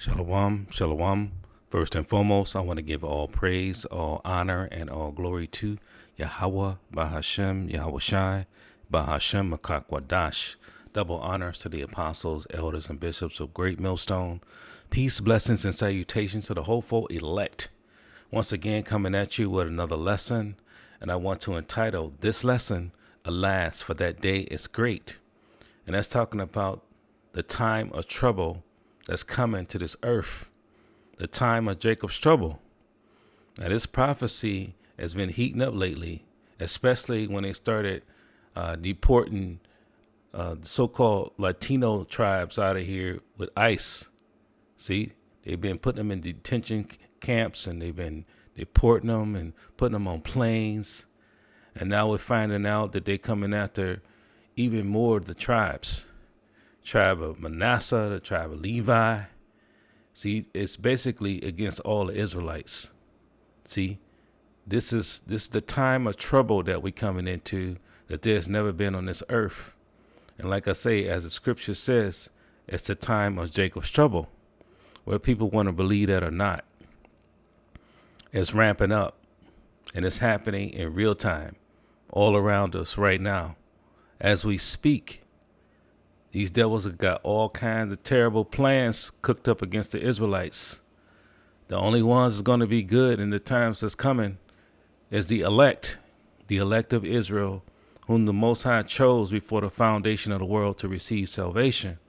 Shalom, shalom. First and foremost, I want to give all praise, all honor, and all glory to Yahweh, Bahashem, Yahweh Shai, Bahashem, Makakwadash. Double honors to the apostles, elders, and bishops of Great Millstone. Peace, blessings, and salutations to the hopeful elect. Once again, coming at you with another lesson, and I want to entitle this lesson, Alas, for that day is great. And that's talking about the time of trouble that's coming to this earth, the time of Jacob's trouble. Now, this prophecy has been heating up lately, especially when they started deporting the so-called Latino tribes out of here with ICE. See, they've been putting them in detention camps, and they've been deporting them and putting them on planes. And now we're finding out that they're coming after even more of the tribes. Tribe of Manasseh, the tribe of Levi. See, it's basically against all the Israelites. See, this is the time of trouble that we're coming into that there's never been on this earth. And like I say, as the scripture says, it's the time of Jacob's trouble, whether people want to believe that or not. It's ramping up, and it's happening in real time all around us right now as we speak. These devils have got all kinds of terrible plans cooked up against the Israelites. The only ones that's going to be good in the times that's coming is the elect of Israel, whom the Most High chose before the foundation of the world to receive salvation.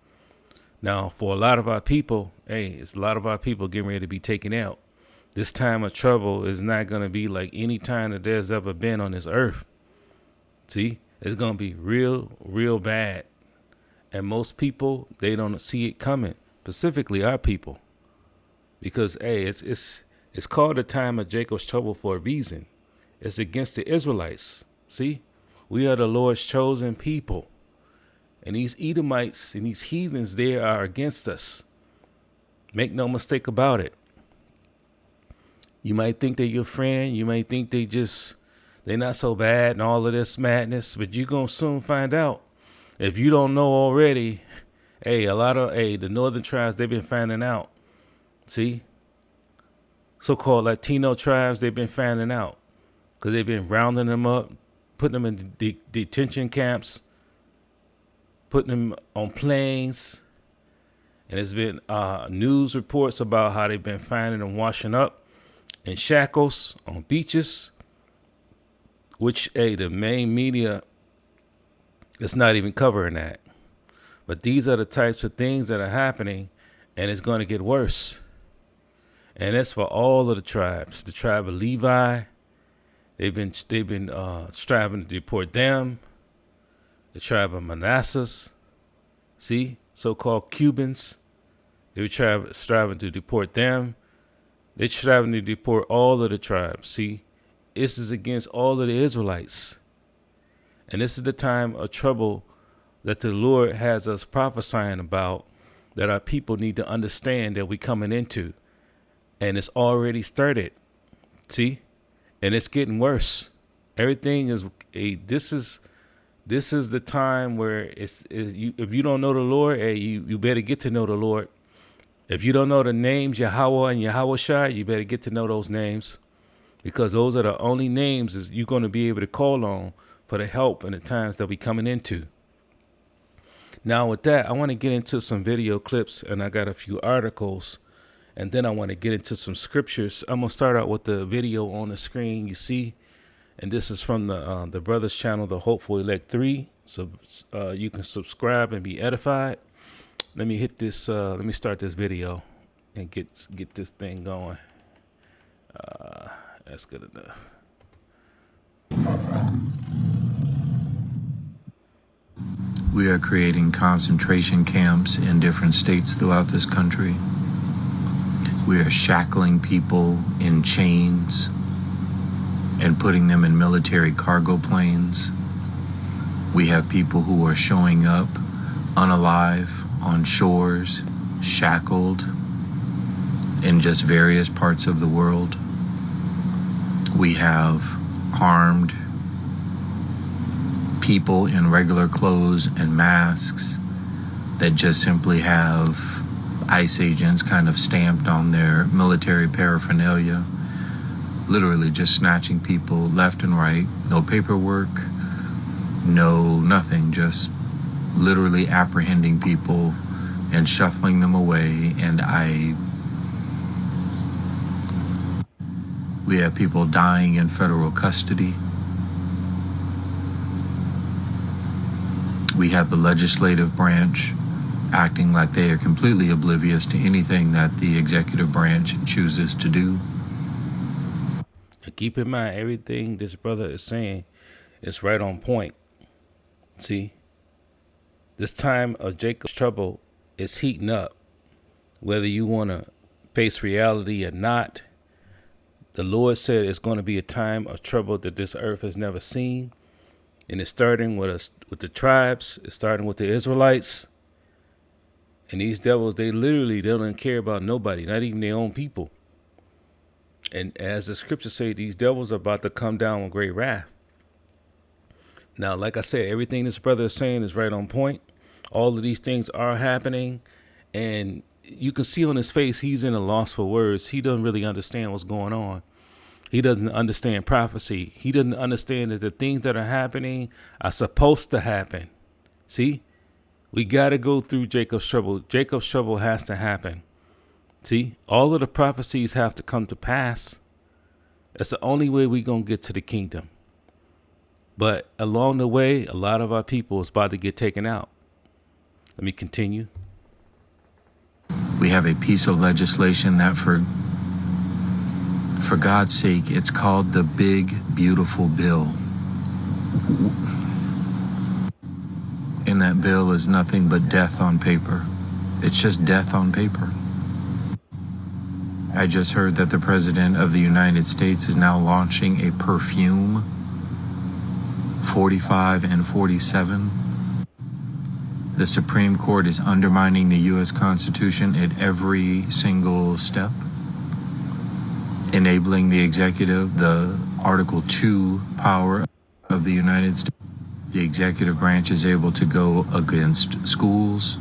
Now, for a lot of our people, it's a lot of our people getting ready to be taken out. This time of trouble is not going to be like any time that there's ever been on this earth. See, it's going to be real, real bad. And most people, they don't see it coming, specifically our people, because, it's called the time of Jacob's trouble for a reason. It's against the Israelites. See, we are the Lord's chosen people, and these Edomites and these heathens there are against us. Make no mistake about it. You might think they're your friend. You might think they're not so bad and all of this madness, but you're going to soon find out. If you don't know already, a lot of the northern tribes, they've been finding out. See, so-called Latino tribes, they've been finding out because they've been rounding them up, putting them in detention camps, putting them on planes. And there's been news reports about how they've been finding them washing up in shackles on beaches, which, the main media, it's not even covering that. But these are the types of things that are happening, and it's going to get worse. And it's for all of the tribes. The tribe of Levi, they've been striving to deport them. The tribe of Manasseh, see, so-called Cubans, they were striving to deport them. They're striving to deport all of the tribes. See, this is against all of the Israelites. And this is the time of trouble that the Lord has us prophesying about, that our people need to understand that we're coming into. And it's already started. See? And it's getting worse. Everything is this is the time where if you don't know the Lord, you better get to know the Lord. If you don't know the names Yahweh and Yahweh Shai, you better get to know those names, because those are the only names that you're going to be able to call on for the help in the times that we're coming into. Now, with that, I want to get into some video clips, and I got a few articles, and then I want to get into some scriptures. I'm going to start out with the video on the screen you see, and this is from the brother's channel, The Hopeful Elect 3. So you can subscribe and be edified. Let me hit this. Let me start this video and get this thing going. That's good enough. We are creating concentration camps in different states throughout this country. We are shackling people in chains and putting them in military cargo planes. We have people who are showing up unalive on shores, shackled in just various parts of the world. We have armed people in regular clothes and masks that just simply have ICE agents kind of stamped on their military paraphernalia, literally just snatching people left and right, no paperwork, no nothing, just literally apprehending people and shuffling them away. And we have people dying in federal custody. We have the legislative branch acting like they are completely oblivious to anything that the executive branch chooses to do. Keep in mind, everything this brother is saying is right on point. See, this time of Jacob's trouble is heating up. Whether you want to face reality or not, the Lord said it's going to be a time of trouble that this earth has never seen. And it's starting with us, with the tribes. It's starting with the Israelites. And these devils, they don't care about nobody, not even their own people. And as the scriptures say, these devils are about to come down with great wrath. Now, like I said, everything this brother is saying is right on point. All of these things are happening. And you can see on his face, he's in a loss for words. He doesn't really understand what's going on. He doesn't understand prophecy. He doesn't understand that the things that are happening are supposed to happen. See, we got to go through Jacob's trouble. Jacob's trouble has to happen. See, all of the prophecies have to come to pass. That's the only way we're going to get to the kingdom. But along the way, a lot of our people is about to get taken out. Let me continue. We have a piece of legislation that for God's sake, it's called the Big Beautiful Bill. And that bill is nothing but death on paper. It's just death on paper. I just heard that the President of the United States is now launching a perfume, 45 and 47. The Supreme Court is undermining the U.S. Constitution at every single step, enabling the executive, the Article 2 power of the United States. The executive branch is able to go against schools,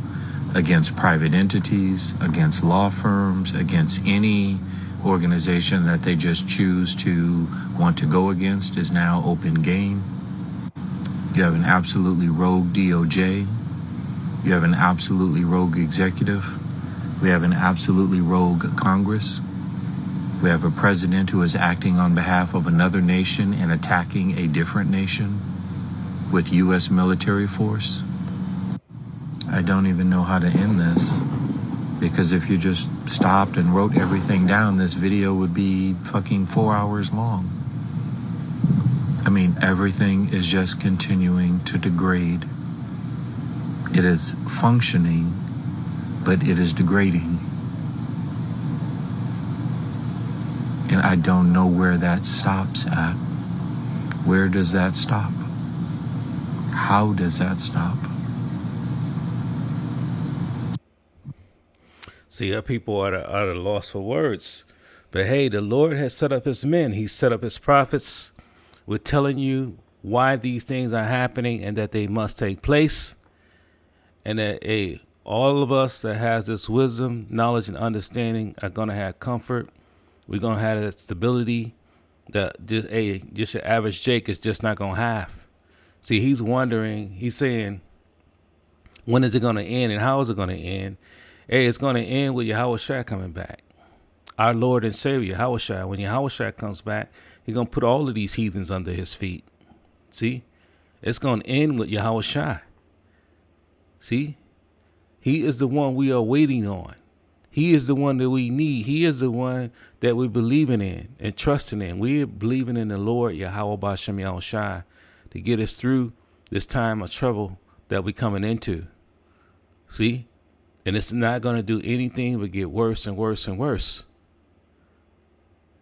against private entities, against law firms, against any organization that they just choose to want to go against is now open game. You have an absolutely rogue DOJ. You have an absolutely rogue executive. We have an absolutely rogue Congress. We have a president who is acting on behalf of another nation and attacking a different nation with U.S. military force. I don't even know how to end this, because if you just stopped and wrote everything down, this video would be fucking 4 hours long. I mean, everything is just continuing to degrade. It is functioning, but it is degrading. And I don't know where that stops at. Where does that stop? How does that stop? See, our people are at a loss for words. But hey, the Lord has set up his men. He set up his prophets. We're telling you why these things are happening and that they must take place. And that all of us that has this wisdom, knowledge, and understanding are going to have comfort. We're going to have that stability that just your average Jake is just not going to have. See, he's wondering, he's saying, when is it going to end and how is it going to end? Hey, it's going to end with Yahushua coming back. Our Lord and Savior, Yahushua. When Yahushua comes back, he's going to put all of these heathens under his feet. See, it's going to end with Yahushua. See, he is the one we are waiting on. He is the one that we need. He is the one that we're believing in and trusting in. We're believing in the Lord, Yahweh B'Shem Yahushua, to get us through this time of trouble that we're coming into. See? And it's not going to do anything but get worse and worse and worse.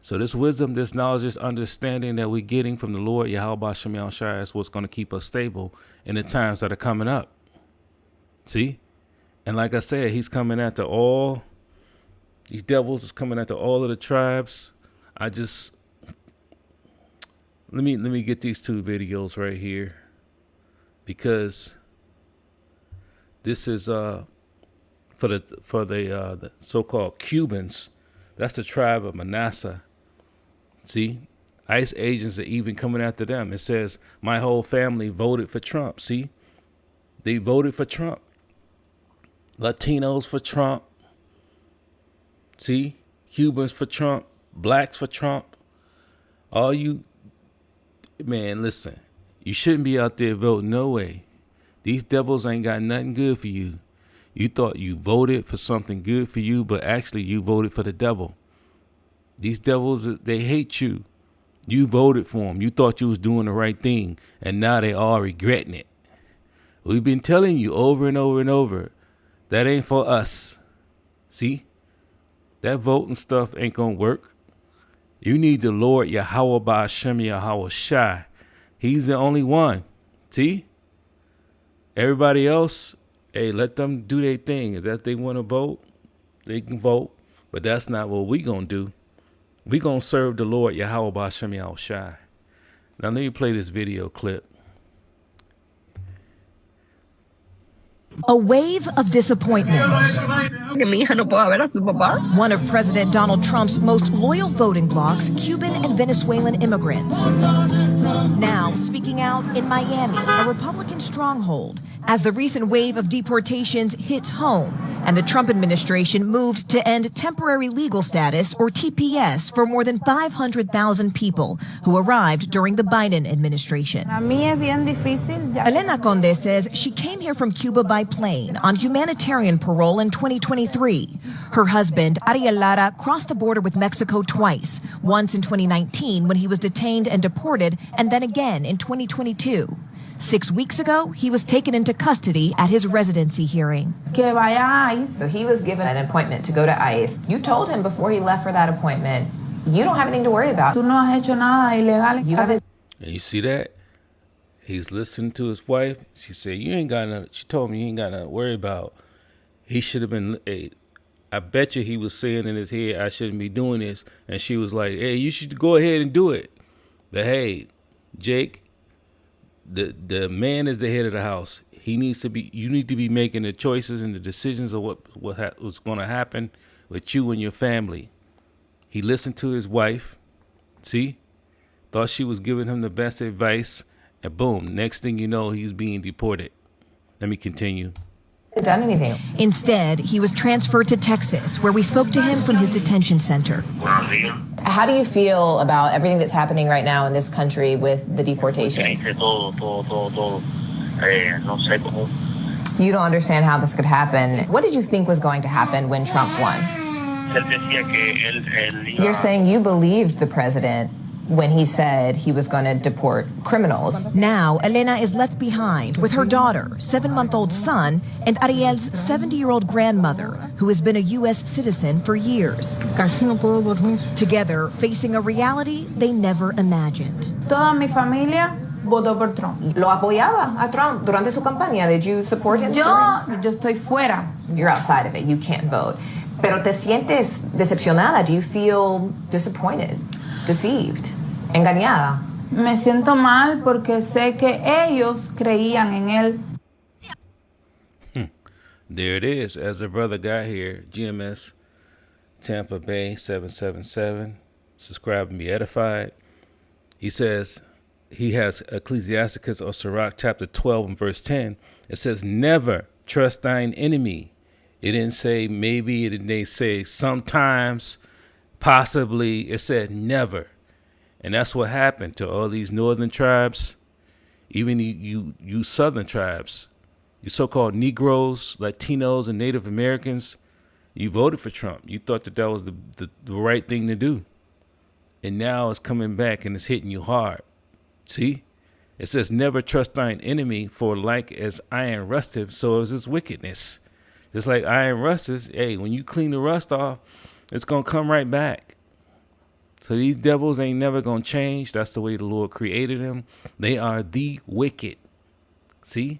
So this wisdom, this knowledge, this understanding that we're getting from the Lord, Yahweh B'Shem Yahushua, is what's going to keep us stable in the times that are coming up. See? And like I said, he's coming after all. These devils is coming after all of the tribes. Let me get these two videos right here, because this is the so-called Cubans. That's the tribe of Manasseh. See, ICE agents are even coming after them. It says my whole family voted for Trump. See, they voted for Trump. Latinos for Trump. See, Cubans for Trump, blacks for Trump. All you, man, listen, you shouldn't be out there voting no way. These devils ain't got nothing good for you. You thought you voted for something good for you, but actually you voted for the devil. These devils, they hate you. You voted for them. You thought you was doing the right thing, and now they all regretting it. We've been telling you over and over and over, that ain't for us. See? That voting stuff ain't gonna work. You need the Lord Yahweh Ba'ashem Yahweh Shai. He's the only one. See? Everybody else, hey, let them do their thing. If that they want to vote, they can vote. But that's not what we gonna do. We gonna serve the Lord Yahweh Ba'ashem Yahweh Shai. Now let me play this video clip. A wave of disappointment. One of President Donald Trump's most loyal voting blocs, Cuban and Venezuelan immigrants. Now speaking out in Miami, a Republican stronghold, as the recent wave of deportations hits home and the Trump administration moved to end temporary legal status, or TPS, for more than 500,000 people who arrived during the Biden administration. Elena Conde says she came here from Cuba by plane on humanitarian parole in 2023. Her husband, Ariel Lara, crossed the border with Mexico twice, once in 2019 when he was detained and deported, and then again in 2022. 6 weeks ago, he was taken into custody at his residency hearing. So he was given an appointment to go to ICE. You told him before he left for that appointment, you don't have anything to worry about. And you see that? He's listening to his wife. She said, you ain't got nothing. She told me you ain't got nothing to worry about. He should have been, hey, I bet you he was saying in his head, I shouldn't be doing this. And she was like, hey, you should go ahead and do it. But hey, Jake, the man is the head of the house. He needs to be, you need to be making the choices and the decisions of what's going to happen with you and your family. He listened to his wife. See? Thought she was giving him the best advice. And boom, next thing you know, he's being deported. Let me continue. Done anything. Instead, he was transferred to Texas, where we spoke to him from his detention center. How do you feel about everything that's happening right now in this country with the deportation? You don't understand how this could happen. What did you think was going to happen when Trump won? You're saying you believed the president when he said he was going to deport criminals. Now, Elena is left behind with her daughter, 7-month-old son, and Ariel's 70-year-old grandmother, who has been a U.S. citizen for years. Together, facing a reality they never imagined. Toda mi familia votó por Trump. Lo apoyaba a Trump durante su campaña. Did you support him? Yo estoy fuera. You're outside of it. You can't vote. Pero te sientes decepcionada? Do you feel disappointed, deceived, engañada? Me siento mal porque sé que ellos creían en él. There it is. As the brother got here, GMS Tampa Bay 777. Subscribe and be edified. He says he has Ecclesiasticus or Sirach chapter 12 and verse 10. It says, never trust thine enemy. It didn't say maybe. It didn't say sometimes, possibly. It said never. And that's what happened to all these northern tribes, even you southern tribes, you so-called Negroes, Latinos, and Native Americans. You voted for Trump. You thought that was the right thing to do. And now it's coming back and it's hitting you hard. See? It says, never trust thine enemy, for like as iron rusteth, so is his wickedness. Just like iron rusteth, hey, when you clean the rust off, it's going to come right back. So these devils ain't never going to change. That's the way the Lord created them. They are the wicked. See?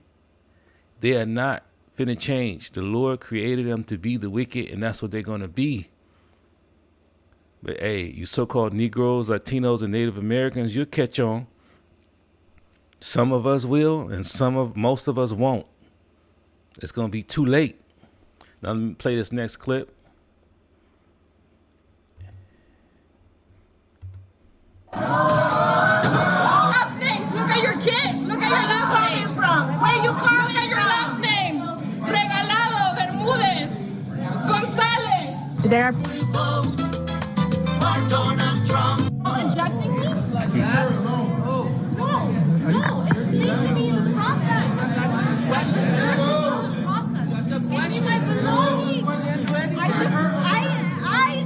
They are not finna change. The Lord created them to be the wicked, and that's what they're going to be. But hey, you so-called Negroes, Latinos, and Native Americans, you'll catch on. Some of us will, and most of us won't. It's going to be too late. Now let me play this next clip. Last names. Look at your kids. Look at your last names. From? Where you coming Look at your last names. Regalado, Bermúdez, González. There are Injecting me? Like that? No, it's teaching me the process. That's a question. My belongings. I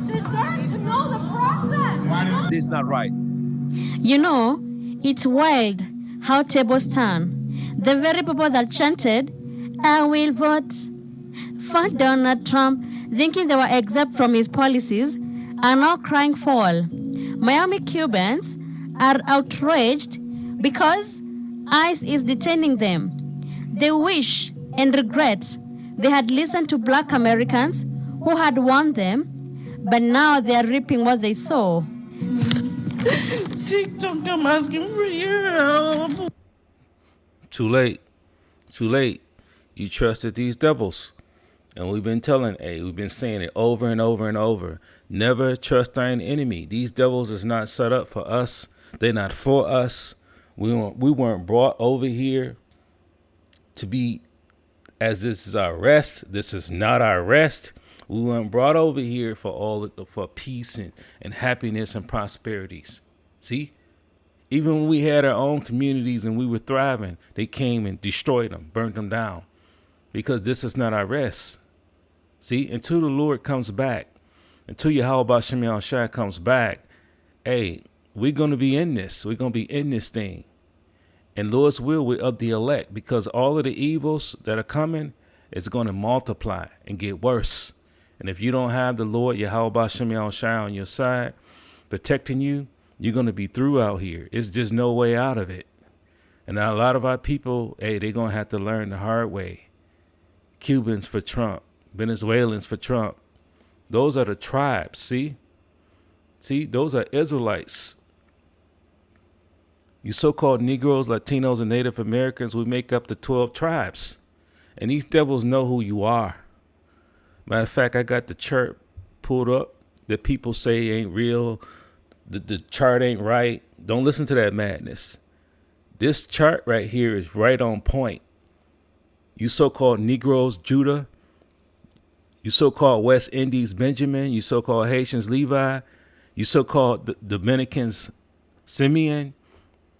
deserve to know the process. This is not right. You know, it's wild how tables turn. The very people that chanted, I will vote for Donald Trump, thinking they were exempt from his policies, are now crying foul. Miami Cubans are outraged because ICE is detaining them. They wish and regret they had listened to Black Americans who had warned them, but now they are reaping what they sow. TikTok, I'm asking for your help. Too late. Too late. You trusted these devils. And we've been we've been saying it over and over and over. Never trust thine enemy. These devils is not set up for us. They're not for us. We weren't brought over here to be as this is our rest. This is not our rest. We weren't brought over here for peace and happiness and prosperities. See? Even when we had our own communities and we were thriving, they came and destroyed them, burnt them down. Because this is not our rest. See, until the Lord comes back, until Yahweh Bashem Yahushua comes back, hey, we're going to be in this. We're going to be in this thing. And Lord's will, we're of the elect, because all of the evils that are coming is going to multiply and get worse. And if you don't have the Lord, Yahweh Bashem Yahushua on your side, protecting you, you're going to be through out here. It's just no way out of it. And now a lot of our people, hey, they're going to have to learn the hard way. Cubans for Trump, Venezuelans for Trump. Those are the tribes, see? See, those are Israelites. You so-called Negroes, Latinos, and Native Americans, we make up the 12 tribes. And these devils know who you are. Matter of fact, I got the chart pulled up that people say ain't real. The chart ain't right. Don't listen to that madness. This chart right here is right on point. You so-called Negroes, Judah. You so-called West Indies, Benjamin. You so-called Haitians, Levi. You so-called Dominicans, Simeon.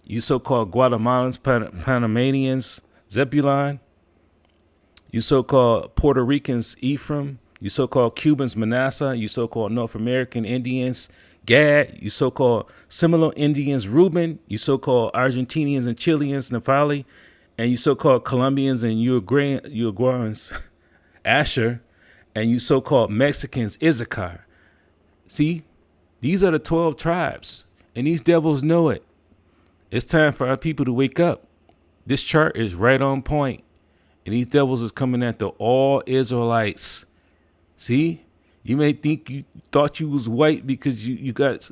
You so-called Guatemalans, Panamanians, Zebulon. You so-called Puerto Ricans, Ephraim. You so-called Cubans, Manasseh. You so-called North American Indians, Gad. You so-called Seminole Indians, Reuben. You so-called Argentinians and Chileans, Naphtali. And you so-called Colombians and Uruguayans, Asher. And you so-called Mexicans, Issachar. See, these are the 12 tribes, and these devils know it. It's time for our people to wake up. This chart is right on point, and these devils is coming after all Israelites. See, you may think you thought you was white because you got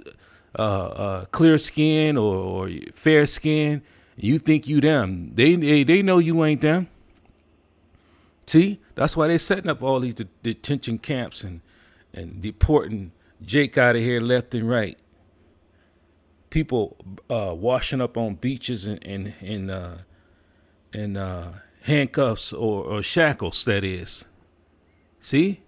clear skin or fair skin. You think you them. They know you ain't them. See, that's why they're setting up all these detention camps and deporting Jake out of here left and right. People washing up on beaches in handcuffs or shackles, that is. See,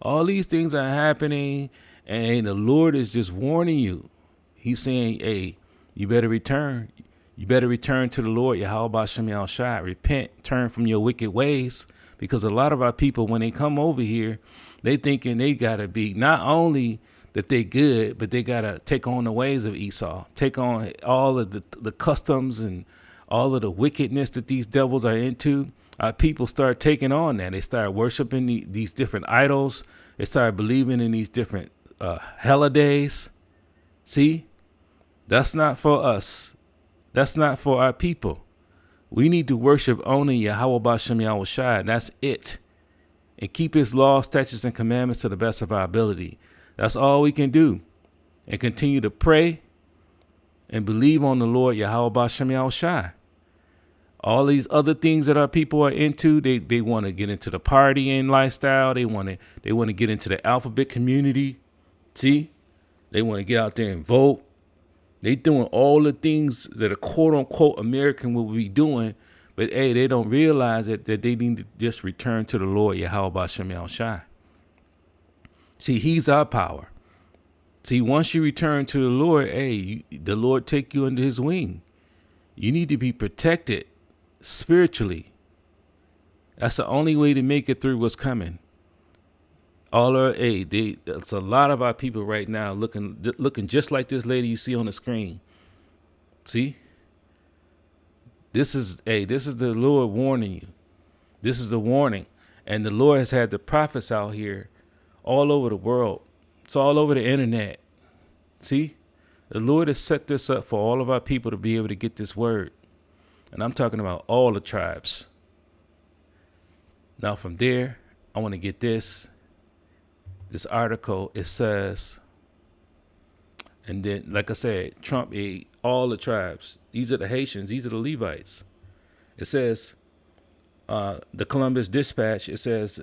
all these things are happening, and the Lord is just warning you. He's saying, hey, you better return. You better return to the Lord, Yahweh Bashem Yahushua. Repent, turn from your wicked ways. Because a lot of our people, when they come over here, they thinking they got to be not only that they good, but they got to take on the ways of Esau, take on all of the customs and all of the wickedness that these devils are into. Our people start taking on that. They start worshiping these different idols. They start believing in these different holidays. See, that's not for us. That's not for our people. We need to worship only Yahweh Bashem Yahushua. That's it. And keep his laws, statutes, and commandments to the best of our ability. That's all we can do. And continue to pray and believe on the Lord Yahweh Bashem Yahushua. All these other things that our people are into, they want to get into the partying lifestyle. They want to get into the alphabet community. See, they want to get out there and vote. They doing all the things that a quote unquote American will be doing, but hey, they don't realize that they need to just return to the Lord Yahweh B'Shem Yahushai. See, He's our power. See, once you return to the Lord, hey, the Lord take you under His wing. You need to be protected spiritually. That's the only way to make it through what's coming. It's a lot of our people right now looking just like this lady you see on the screen. See, this is the Lord warning you. This is the warning, and the Lord has had the prophets out here all over the world. It's all over the internet. See, the Lord has set this up for all of our people to be able to get this word. And I'm talking about all the tribes. Now from there, I want to get this article. It says, and then, like I said, Trump ate all the tribes. These are the Haitians. These are the Levites. It says, the Columbus Dispatch, it says,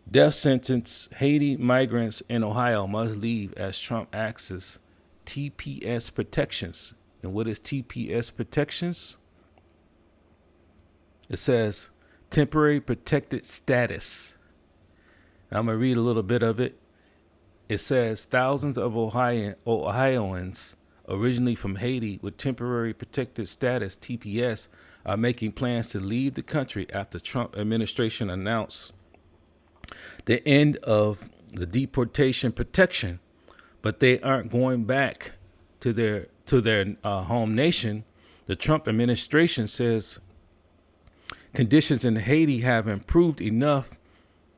death sentence, Haiti migrants in Ohio must leave as Trump axes TPS protections. And what is TPS protections? It says temporary protected status. I'm going to read a little bit of it. It says thousands of Ohioans originally from Haiti with temporary protected status, TPS, are making plans to leave the country after Trump administration announced the end of the deportation protection, but they aren't going back to their home nation. The Trump administration says conditions in Haiti have improved enough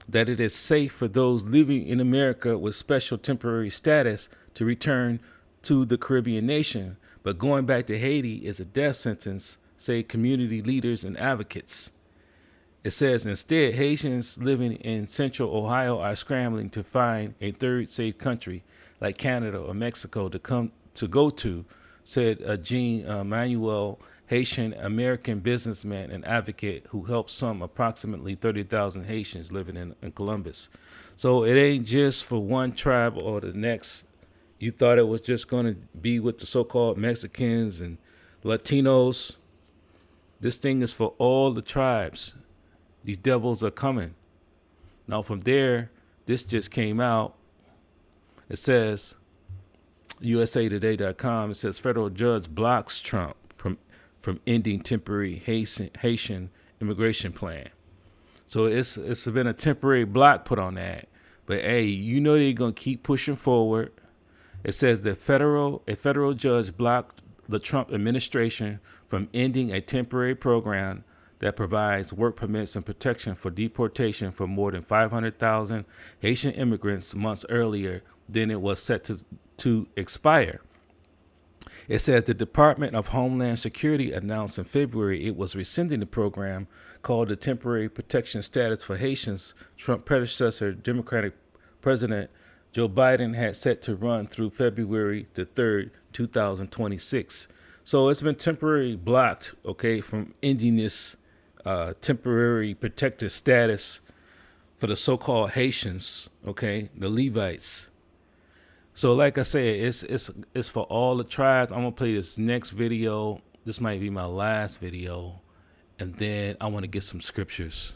that it is safe for those living in America with special temporary status to return to the Caribbean nation. But going back to Haiti is a death sentence, say community leaders and advocates. It says instead, Haitians living in central Ohio are scrambling to find a third safe country like Canada or Mexico to go to, said Jean Manuel, Haitian American businessman and advocate who helps some approximately 30,000 Haitians living in Columbus. So it ain't just for one tribe or the next. You thought it was just going to be with the so-called Mexicans and Latinos. This thing is for all the tribes. These devils are coming. Now from there, this just came out. It says, USAtoday.com, it says federal judge blocks Trump from ending temporary Haitian immigration plan. So it's been a temporary block put on that. But hey, you know they're gonna keep pushing forward. It says a federal judge blocked the Trump administration from ending a temporary program that provides work permits and protection for deportation for more than 500,000 Haitian immigrants months earlier than it was set to expire. It says the Department of Homeland Security announced in February it was rescinding the program called the Temporary Protection Status for Haitians. Trump predecessor, Democratic President Joe Biden, had set to run through February the 3rd, 2026. So it's been temporarily blocked, okay, from ending this temporary protected status for the so-called Haitians, okay, the Levites. So like I said, it's for all the tribes. I'm gonna play this next video. This might be my last video, and then I want to get some scriptures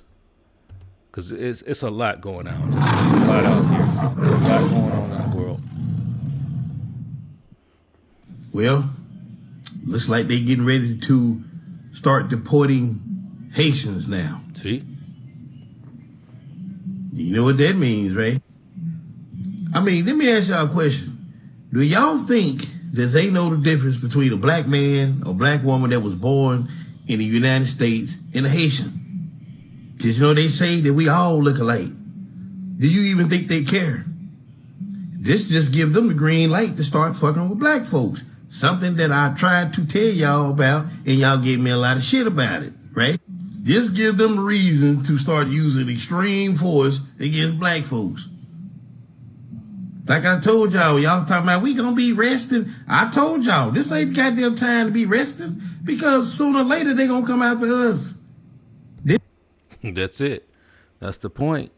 because it's a lot going on. It's a lot out here. There's a lot going on in the world. Well, looks like they're getting ready to start deporting Haitians now. See? You know what that means, right? I mean, let me ask y'all a question. Do y'all think that they know the difference between a black man or black woman that was born in the United States and a Haitian? Because, you know, they say that we all look alike. Do you even think they care? This just gives them the green light to start fucking with black folks. Something that I tried to tell y'all about, and y'all gave me a lot of shit about it, right? This gives them a reason to start using extreme force against black folks. Like I told y'all talking about we gonna be resting. I told y'all, this ain't goddamn time to be resting because sooner or later they gonna come after us. That's it. That's the point.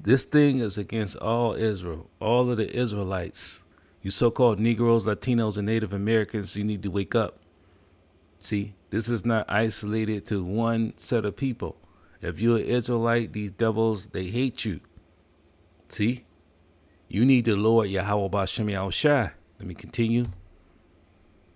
This thing is against all Israel, all of the Israelites. You so-called Negroes, Latinos, and Native Americans, you need to wake up. See, this is not isolated to one set of people. If you're an Israelite, these devils, they hate you. See? You need the Lord Yahweh B'Shem Yahushua. Let me continue.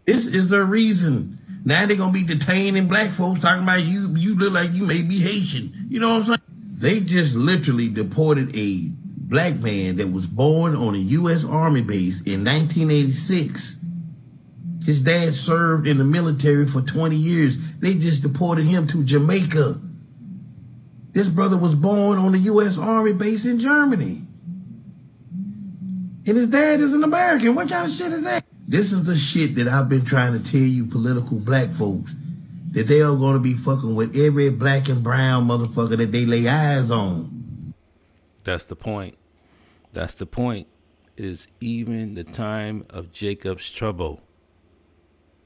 This is the reason. Now they're gonna be detaining black folks talking about you look like you may be Haitian. You know what I'm saying? They just literally deported a black man that was born on a U.S. Army base in 1986. His dad served in the military for 20 years. They just deported him to Jamaica. This brother was born on a U.S. Army base in Germany. And his dad is an American. What kind of shit is that? This is the shit that I've been trying to tell you political black folks, that they are going to be fucking with every black and brown motherfucker that they lay eyes on. That's the point. That's the point. Is even the time of Jacob's trouble.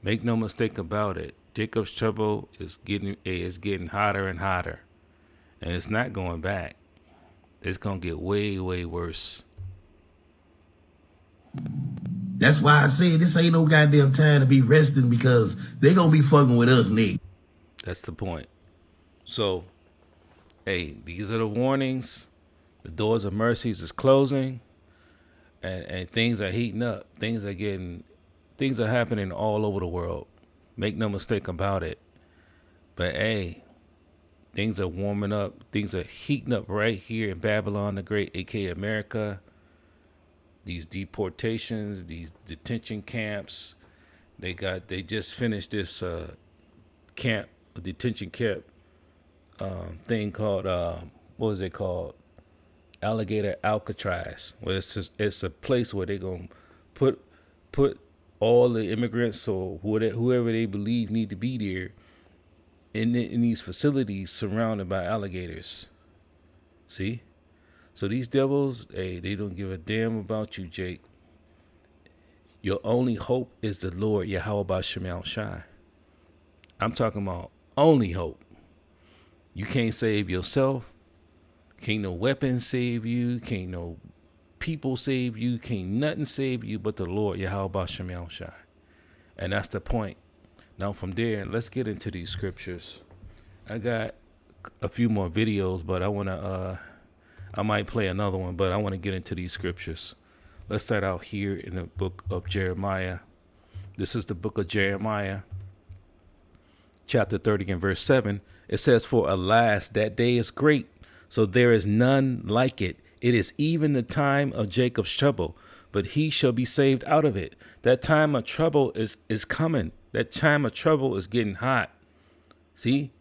Make no mistake about it. Jacob's trouble is getting hotter and hotter. And it's not going back. It's going to get way, way worse. That's why I say this ain't no goddamn time to be resting because they going to be fucking with us, Nick. That's the point. So, hey, these are the warnings. The doors of mercies is closing. And things are heating up. Things are happening all over the world. Make no mistake about it. But hey, things are warming up. Things are heating up right here in Babylon the Great, aka America. These deportations, these detention camps. They just finished this detention camp thing called what was it called? Alligator Alcatraz. Where it's a place where they're gonna put all the immigrants or whoever they believe need to be there in these facilities surrounded by alligators. See? So these devils, hey, they don't give a damn about you, Jake. Your only hope is the Lord Yahweh B'Shem Yahushua. I'm talking about only hope. You can't save yourself. Can't no weapon save you. Can't no people save you. Can't nothing save you but the Lord Yahweh B'Shem Yahushua. And that's the point. Now from there, let's get into these scriptures. I got a few more videos, but I might play another one, but I want to get into these scriptures. Let's start out here in the book of Jeremiah. This is the book of Jeremiah, chapter 30 and verse 7. It says, "For alas, that day is great, so there is none like it. It is even the time of Jacob's trouble, but he shall be saved out of it." That time of trouble is coming. That time of trouble is getting hot. See?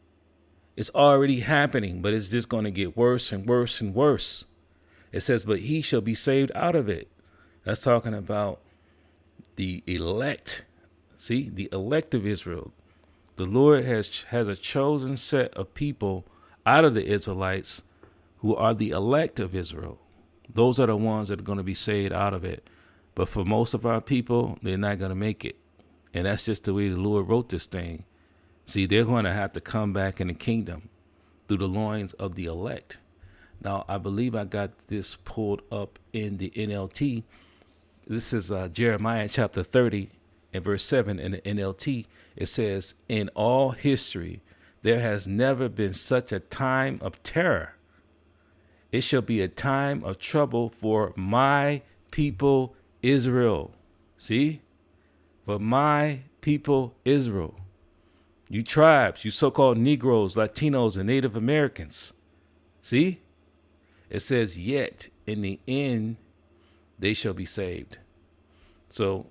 It's already happening, but it's just going to get worse and worse and worse. It says, but he shall be saved out of it. That's talking about the elect. See, the elect of Israel. The Lord has a chosen set of people out of the Israelites who are the elect of Israel. Those are the ones that are going to be saved out of it. But for most of our people, they're not going to make it. And that's just the way the Lord wrote this thing. See, they're going to have to come back in the kingdom through the loins of the elect. Now, I believe I got this pulled up in the NLT. This is Jeremiah chapter 30 and verse 7 in the NLT. It says, "In all history, there has never been such a time of terror. It shall be a time of trouble for my people Israel." See? For my people Israel. You tribes, you so-called Negroes, Latinos, and Native Americans. See? It says, yet in the end, they shall be saved. So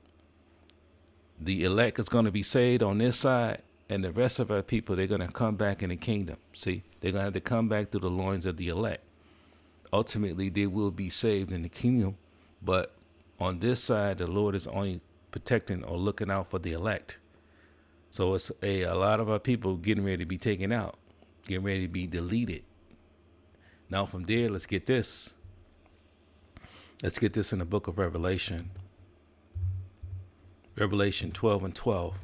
the elect is going to be saved on this side, and the rest of our people, they're going to come back in the kingdom. See? They're going to have to come back through the loins of the elect. Ultimately, they will be saved in the kingdom, but on this side, the Lord is only protecting or looking out for the elect. So it's a lot of our people getting ready to be taken out, getting ready to be deleted. Now from there, let's get this. Let's get this in the book of Revelation. Revelation 12 and 12.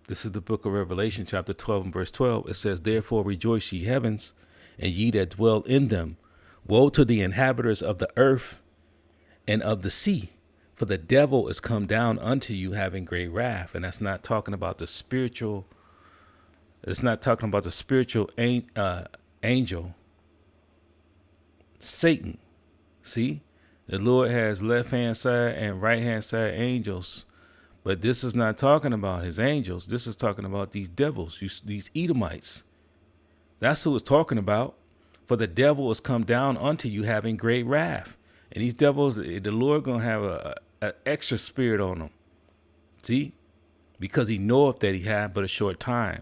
This is the book of Revelation, chapter 12 and verse 12. It says, therefore rejoice, ye heavens, and ye that dwell in them. Woe to the inhabitants of the earth and of the sea, for the devil is come down unto you having great wrath. And that's not talking about the spiritual. It's not talking about the spiritual angel, Satan. See, the Lord has left-hand side and right-hand side angels, but this is not talking about his angels. This is talking about these devils, these Edomites. That's who it's talking about. For the devil is come down unto you having great wrath. And these devils, the Lord going to have an extra spirit on them. See, because he knoweth that he had but a short time.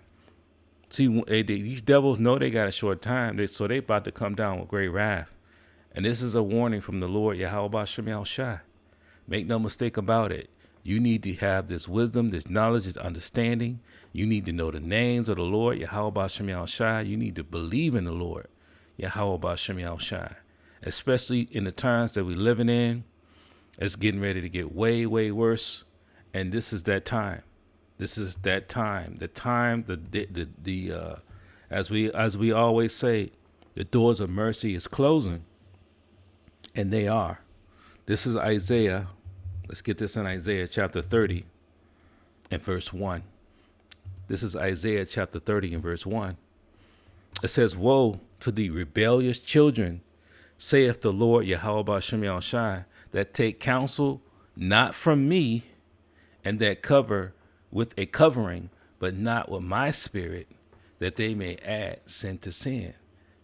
See, these devils know they got a short time, so they about to come down with great wrath. And this is a warning from the Lord, Yahweh Bashem Yahushua. Make no mistake about it. You need to have this wisdom, this knowledge, this understanding. You need to know the names of the Lord, Yahweh Bashem Yahushua. You need to believe in the Lord, Yahweh Bashem Yahushua. Especially in the times that we're living in. It's getting ready to get way, way worse. And this is that time. This is that time. The time, as we always say, the doors of mercy is closing. And they are. This is Isaiah. Let's get this in Isaiah chapter 30 and verse 1. This is Isaiah chapter 30 and verse 1. It says, woe to the rebellious children, saith the Lord Yahweh Bashem Yahushua, that take counsel not from me, and that cover with a covering, but not with my spirit, that they may add sin to sin.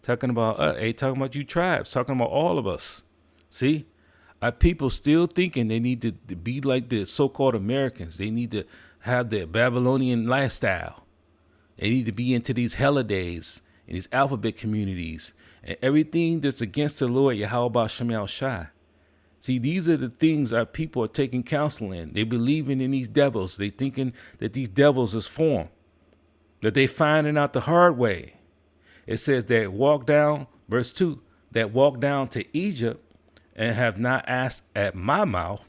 Talking about talking about you tribes, talking about all of us. See, our people still thinking they need to be like the so-called Americans. They need to have their Babylonian lifestyle. They need to be into these holidays and these alphabet communities and everything that's against the Lord, Yahweh Bashem Yahushua. See, these are the things our people are taking counsel in. They believing in these devils. They thinking that these devils is formed, that they finding out the hard way. It says that walk down, verse 2, that walk down to Egypt and have not asked at my mouth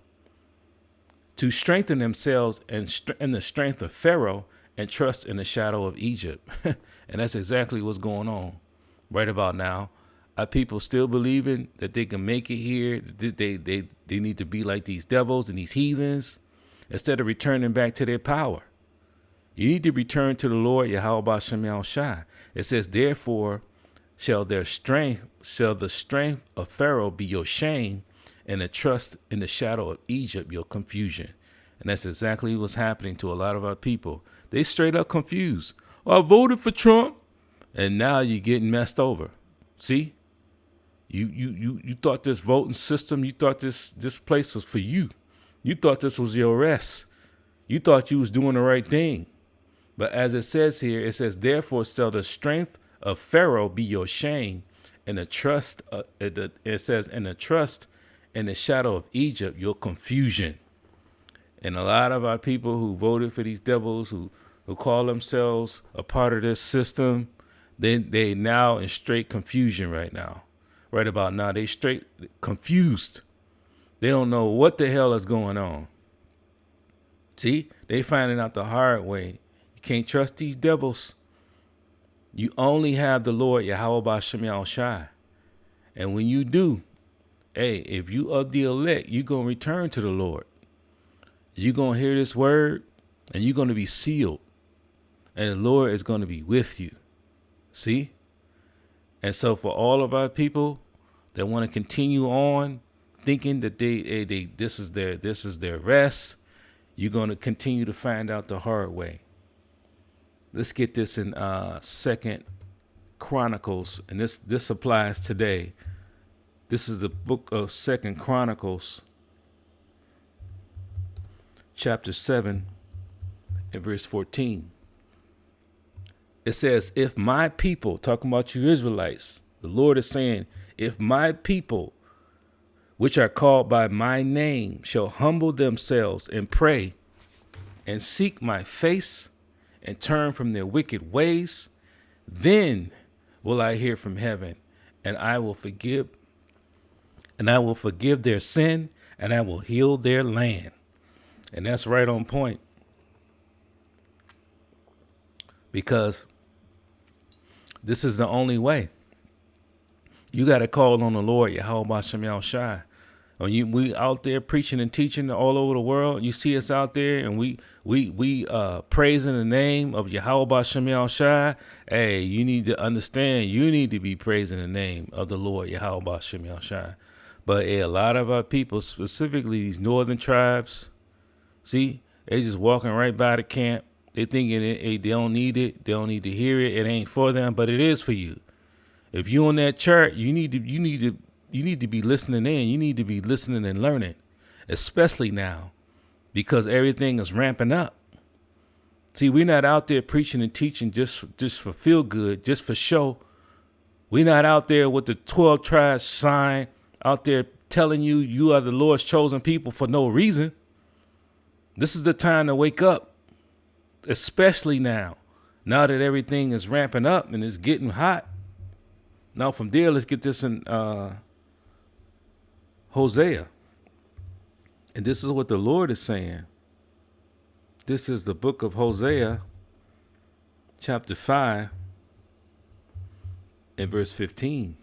to strengthen themselves in the strength of Pharaoh and trust in the shadow of Egypt. And that's exactly what's going on right about now. Our people still believing that they can make it here. They need to be like these devils and these heathens instead of returning back to their power. You need to return to the Lord, Yahweh Bashem Yahushua. It says, therefore, shall the strength of Pharaoh be your shame, and the trust in the shadow of Egypt your confusion. And that's exactly what's happening to a lot of our people. They straight up confused. I voted for Trump, and now you're getting messed over. See, you thought this voting system, you thought this place was for you. You thought this was your rest. You thought you was doing the right thing. But as it says here, it says, therefore shall the strength of Pharaoh be your shame, and the trust, it says, and the trust in the shadow of Egypt, your confusion. And a lot of our people who voted for these devils, who call themselves a part of this system, they now in straight confusion right now. Right about now, they straight confused. They don't know what the hell is going on. See, they finding out the hard way. You can't trust these devils. You only have the Lord, Yahweh Bashem Yahushua. And when you do, hey, if you of the elect, you're going to return to the Lord. You're going to hear this word, and you're going to be sealed. And the Lord is going to be with you. See? And so for all of our people that want to continue on thinking that this is their rest, you're going to continue to find out the hard way. Let's get this in 2 Chronicles, and this applies today. This is the book of 2 Chronicles, chapter 7 and verse 14. It says, if my people, talking about you Israelites, the Lord is saying, if my people, which are called by my name, shall humble themselves and pray and seek my face and turn from their wicked ways, then will I hear from heaven, and I will forgive and I will forgive their sin, and I will heal their land. And that's right on point. Because this is the only way. You got to call on the Lord, Yahweh Bashem Yahushai. When we out there preaching and teaching all over the world, you see us out there and we praising the name of Yahweh Bashem Yahushai. Hey, you need to understand, you need to be praising the name of the Lord, Yahweh Bashem Yahushai. But a lot of our people, specifically these northern tribes, see, they just walking right by the camp. They thinking they don't need it. They don't need to hear it. It ain't for them, but it is for you. If you on that chart, you need to be listening in. You need to be listening and learning, especially now, because everything is ramping up. See, we're not out there preaching and teaching just for feel good, just for show. We're not out there with the 12 tribes sign out there telling you are the Lord's chosen people for no reason. This is the time to wake up. Especially now that everything is ramping up and it's getting hot. Now from there, let's get this in Hosea. And this is what the Lord is saying. This is the book of Hosea, chapter 5, and verse 15.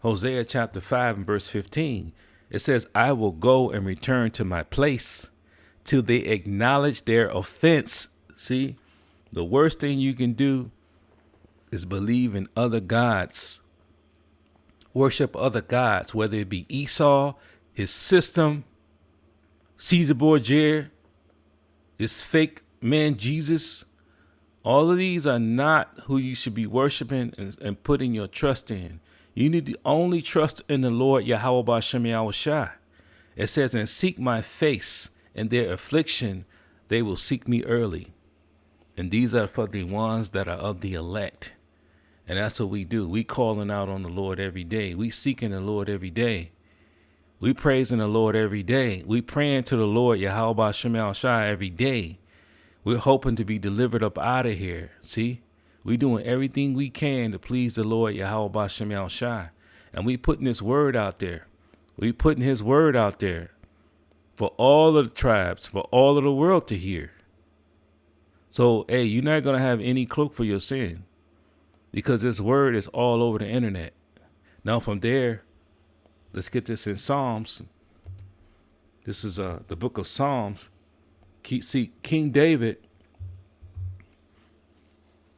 Hosea chapter 5 and verse 15. It says, I will go and return to my place till they acknowledge their offense. See, the worst thing you can do is believe in other gods, worship other gods, whether it be Esau, his system, Caesar Borgia, his fake man Jesus. All of these are not who you should be worshiping and putting your trust in. You need to only trust in the Lord Yahweh Bashem Yahushai. It says, and seek my face. In their affliction, they will seek me early. And these are for the ones that are of the elect. And that's what we do. We calling out on the Lord every day. We seeking the Lord every day. We praising the Lord every day. We praying to the Lord Yahweh Bashem Yahushai every day. We're hoping to be delivered up out of here. See, we doing everything we can to please the Lord Yahweh Bashem Yahushai. And we putting this word out there. We putting his word out there. For all of the tribes, for all of the world to hear. So, hey, you're not going to have any cloak for your sin because this word is all over the internet. Now, from there, let's get this in Psalms. This is the book of Psalms. See, King David,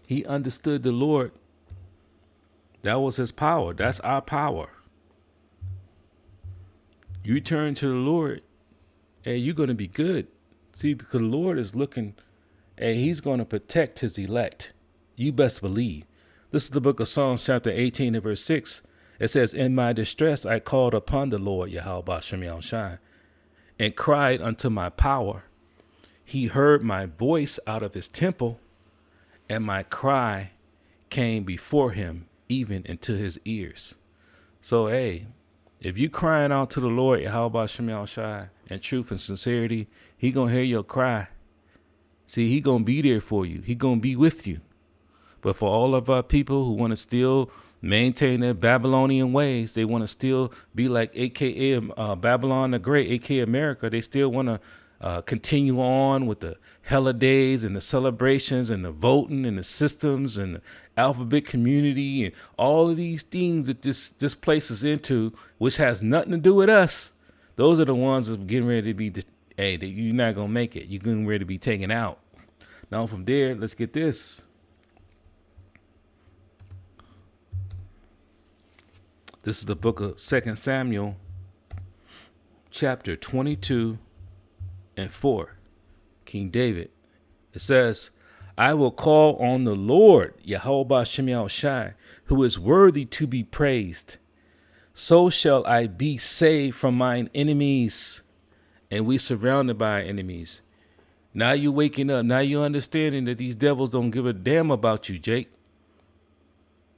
he understood the Lord. That was his power. That's our power. You turn to the Lord. Hey, you're going to be good. See, because the Lord is looking, hey, he's going to protect his elect. You best believe. This is the book of Psalms, chapter 18 and verse 6. It says, in my distress, I called upon the Lord, Yahweh Bashem Yahushai, and cried unto my power. He heard my voice out of his temple, and my cry came before him, even into his ears. So, hey, if you crying out to the Lord, Yahweh Bashem Yahushai, in truth and sincerity, he going to hear your cry. See, he going to be there for you. He going to be with you. But for all of our people who want to still maintain their Babylonian ways, they want to still be like AKA Babylon the Great, AKA America. They still want to continue on with the holidays and the celebrations and the voting and the systems and the alphabet community and all of these things that this place is into, which has nothing to do with us. Those are the ones that are getting ready to be, hey, you're not going to make it. You're getting ready to be taken out. Now from there, let's get this. This is the book of 2 Samuel, chapter 22 and 4. King David. It says, I will call on the Lord, Yahweh Bashem Yahushai, who is worthy to be praised. So shall I be saved from mine enemies. And we surrounded by enemies. Now you waking up. Now you understanding that these devils don't give a damn about you, Jake.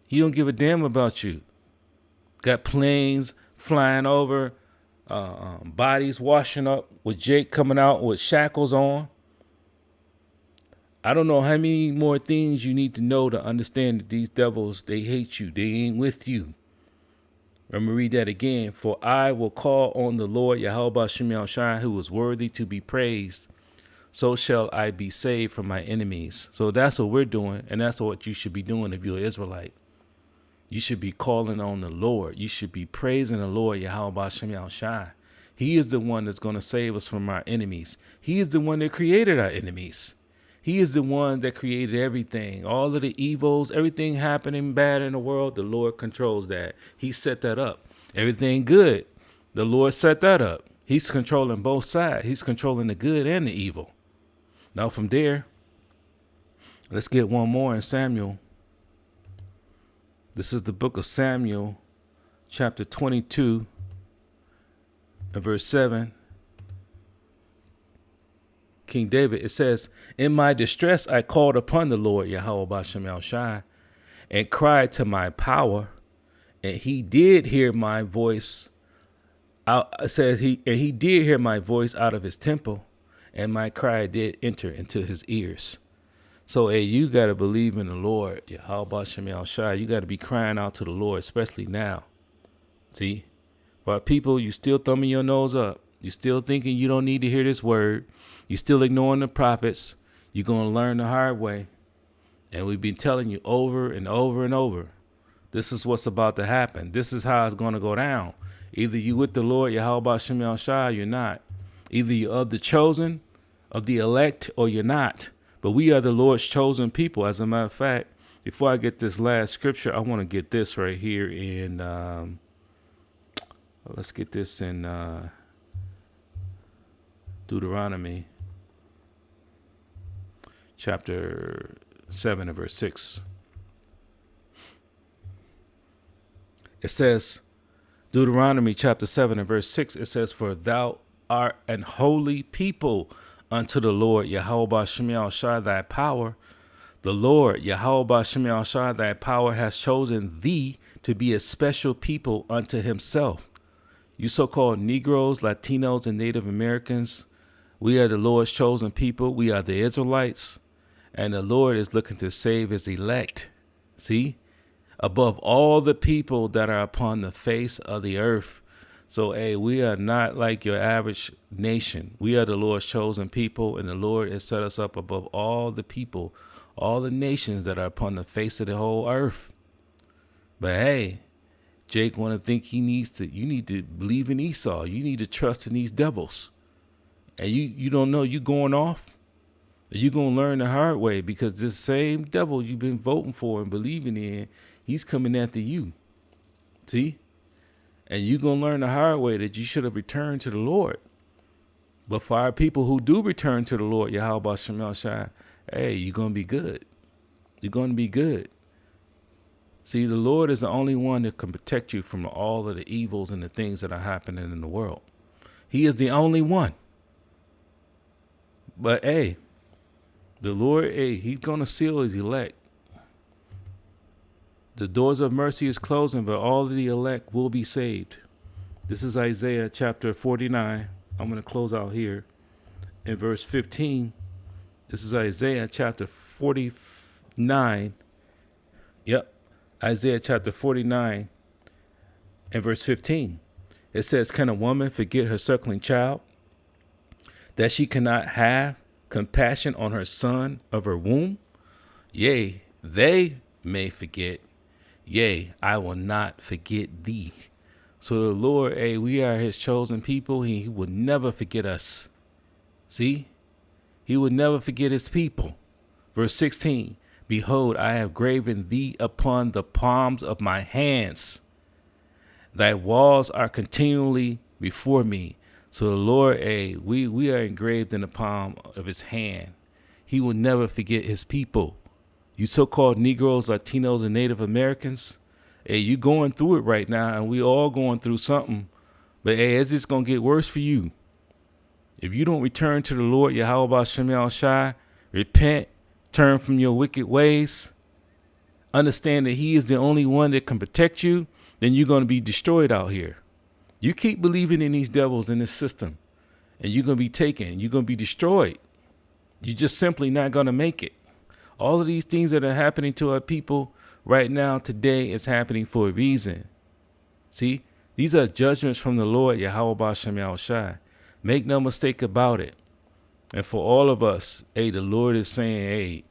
He don't give a damn about you. Got planes flying over, bodies washing up with Jake coming out with shackles on. I don't know how many more things you need to know to understand that these devils, they hate you. They ain't with you. I'm going to read that again. For I will call on the Lord Yahweh Shem Shai, who is worthy to be praised. So shall I be saved from my enemies. So that's what we're doing. And that's what you should be doing if you're an Israelite. You should be calling on the Lord. You should be praising the Lord Yahweh Shem Shai. He is the one that's going to save us from our enemies. He is the one that created our enemies. He is the one that created everything, all of the evils, everything happening bad in the world. The Lord controls that. He set that up. Everything good, the Lord set that up. He's controlling both sides. He's controlling the good and the evil. Now from there, let's get one more in Samuel. This is the book of Samuel, chapter 22, and verse 7. King David, it says, in my distress, I called upon the Lord, Yahweh Shem Shai, and cried to my power, and he did hear my voice. It says he did hear my voice out of his temple, and my cry did enter into his ears. So, hey, you got to believe in the Lord, Yahweh Shem Shai. You got to be crying out to the Lord, especially now. See, for people, you still thumbing your nose up. You still thinking you don't need to hear this word. You still ignoring the prophets. You're going to learn the hard way. And we've been telling you over and over and over. This is what's about to happen. This is how it's going to go down. Either you with the Lord, Yahweh Shem Shai, or you're not. Either you're of the chosen, of the elect, or you're not. But we are the Lord's chosen people. As a matter of fact, before I get this last scripture, I want to get this right here in, let's get this in Deuteronomy chapter 7 and verse 6. It says, Deuteronomy chapter 7 and verse 6, it says, for thou art an holy people unto the Lord, Yahweh Shem Shai, thy power. The Lord, Yahweh Shem Shai, thy power, has chosen thee to be a special people unto himself. You so-called Negroes, Latinos, and Native Americans, we are the Lord's chosen people. We are the Israelites, and the Lord is looking to save his elect. See, above all the people that are upon the face of the earth. So, hey, we are not like your average nation. We are the Lord's chosen people, and the Lord has set us up above all the people, all the nations that are upon the face of the whole earth. But hey, Jake want to think you need to believe in Esau. You need to trust in these devils. And you don't know you going off. You're going to learn the hard way, because this same devil you've been voting for and believing in, he's coming after you. See? And you're going to learn the hard way that you should have returned to the Lord. But for our people who do return to the Lord, Yahweh Shem Shai, hey, you're going to be good. You're going to be good. See, the Lord is the only one that can protect you from all of the evils and the things that are happening in the world. He is the only one. But, hey, the Lord, hey, he's going to seal his elect. The doors of mercy is closing, but all of the elect will be saved. This is Isaiah chapter 49. I'm going to close out here in verse 15. This is Isaiah chapter 49. Yep. Isaiah chapter 49 and verse 15. It says, can a woman forget her suckling child, that she cannot have compassion on her son of her womb? Yea, they may forget. Yea, I will not forget thee. So the Lord, hey, we are his chosen people. He will never forget us. See? He will never forget his people. Verse 16, behold, I have graven thee upon the palms of my hands. Thy walls are continually before me. So the Lord, hey, we are engraved in the palm of his hand. He will never forget his people. You so-called Negroes, Latinos, and Native Americans, hey, you going through it right now, and we all going through something. But hey, it's just going to get worse for you. If you don't return to the Lord, Yahweh Shem Shai, repent, turn from your wicked ways, understand that he is the only one that can protect you, then you're going to be destroyed out here. You keep believing in these devils in this system, and you're going to be taken. You're going to be destroyed. You're just simply not going to make it. All of these things that are happening to our people right now today is happening for a reason. See, these are judgments from the Lord, Yahweh Ba'Shem Yahushai. Make no mistake about it. And for all of us, hey, the Lord is saying, hey,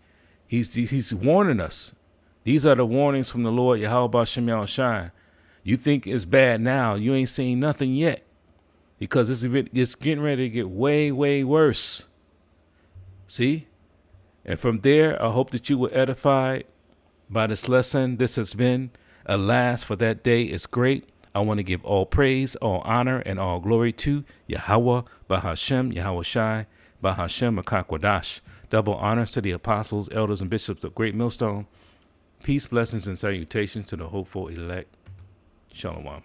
he's warning us. These are the warnings from the Lord, Yahweh Ba'Shem Yahushai. You think it's bad now. You ain't seen nothing yet. Because it's getting ready to get way, way worse. See? And from there, I hope that you were edified by this lesson. This has been Alas, for that day is great. I want to give all praise, all honor, and all glory to Yahweh, Bahashem, Yahushai, Bahashem, Makakwadash. Double honors to the apostles, elders, and bishops of Great Millstone. Peace, blessings, and salutations to the hopeful elect. Shalom.